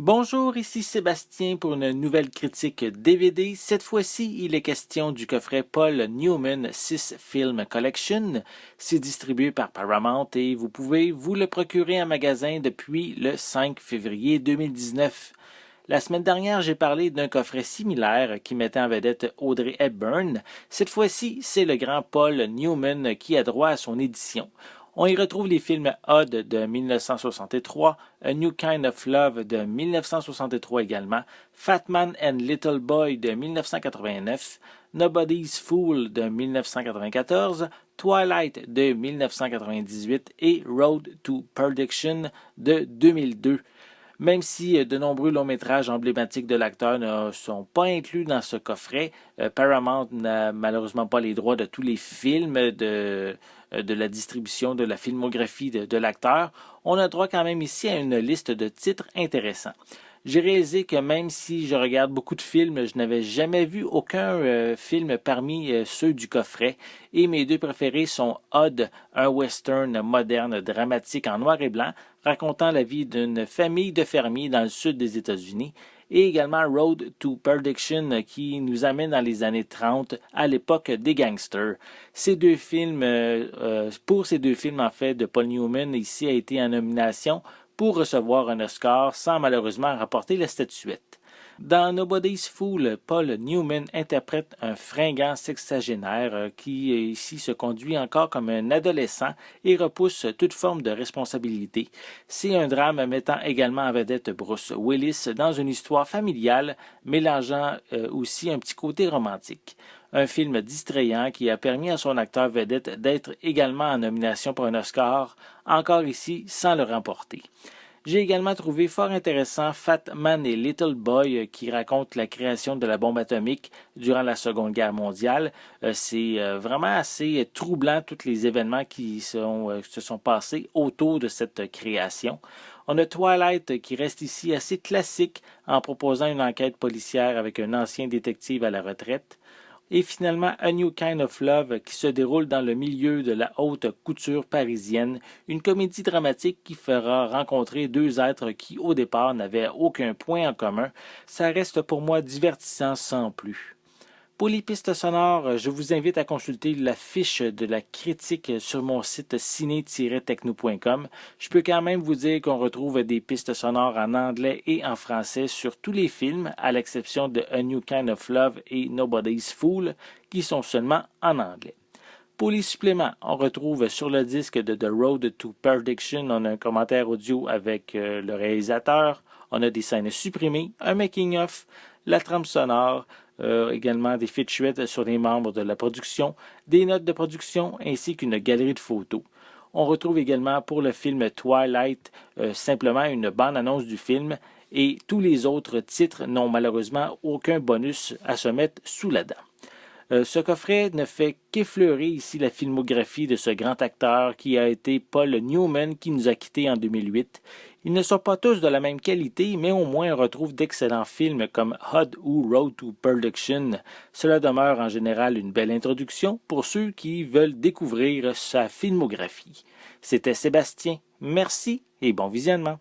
Bonjour, ici Sébastien pour une nouvelle critique DVD. Cette fois-ci, il est question du coffret Paul Newman 6 Film Collection. C'est distribué par Paramount et vous pouvez vous le procurer en magasin depuis le 5 février 2019. La semaine dernière, j'ai parlé d'un coffret similaire qui mettait en vedette Audrey Hepburn. Cette fois-ci, c'est le grand Paul Newman qui a droit à son édition. On y retrouve les films Odd de 1963, A New Kind of Love de 1963 également, Fat Man and Little Boy de 1989, Nobody's Fool de 1994, Twilight de 1998 et Road to Perdition de 2002. Même si de nombreux longs-métrages emblématiques de l'acteur ne sont pas inclus dans ce coffret, Paramount n'a malheureusement pas les droits de tous les films de la distribution de la filmographie de l'acteur. On a droit quand même ici à une liste de titres intéressants. J'ai réalisé que même si je regarde beaucoup de films, je n'avais jamais vu aucun film parmi ceux du coffret. Et mes deux préférés sont Odd, un western moderne dramatique en noir et blanc, racontant la vie d'une famille de fermiers dans le sud des États-Unis, et également Road to Perdition qui nous amène dans les années 30 à l'époque des gangsters. Pour ces deux films en fait de Paul Newman ici a été en nomination pour recevoir un Oscar sans malheureusement remporter la statuette. Dans Nobody's Fool, Paul Newman interprète un fringant sexagénaire qui ici se conduit encore comme un adolescent et repousse toute forme de responsabilité. C'est un drame mettant également en vedette Bruce Willis dans une histoire familiale mélangeant aussi un petit côté romantique. Un film distrayant qui a permis à son acteur vedette d'être également en nomination pour un Oscar, encore ici sans le remporter. J'ai également trouvé fort intéressant Fat Man et Little Boy qui raconte la création de la bombe atomique durant la Seconde Guerre mondiale. C'est vraiment assez troublant tous les événements qui se sont passés autour de cette création. On a Twilight qui reste ici assez classique en proposant une enquête policière avec un ancien détective à la retraite. Et finalement A New Kind of Love qui se déroule dans le milieu de la haute couture parisienne, une comédie dramatique qui fera rencontrer deux êtres qui au départ n'avaient aucun point en commun. Ça reste pour moi divertissant sans plus. Pour les pistes sonores, je vous invite à consulter la fiche de la critique sur mon site ciné-techno.com. Je peux quand même vous dire qu'on retrouve des pistes sonores en anglais et en français sur tous les films, à l'exception de A New Kind of Love et Nobody's Fool, qui sont seulement en anglais. Pour les suppléments, on retrouve sur le disque de The Road to Perdition, on a un commentaire audio avec le réalisateur, on a des scènes supprimées, un making-of, la trame sonore, également des featurettes sur les membres de la production, des notes de production ainsi qu'une galerie de photos. On retrouve également pour le film Twilight simplement une bande-annonce du film et tous les autres titres n'ont malheureusement aucun bonus à se mettre sous la dent. Ce coffret ne fait qu'effleurer ici la filmographie de ce grand acteur qui a été Paul Newman qui nous a quittés en 2008. Ils ne sont pas tous de la même qualité, mais au moins on retrouve d'excellents films comme Hod ou Road to Perdition. Cela demeure en général une belle introduction pour ceux qui veulent découvrir sa filmographie. C'était Sébastien. Merci et bon visionnement.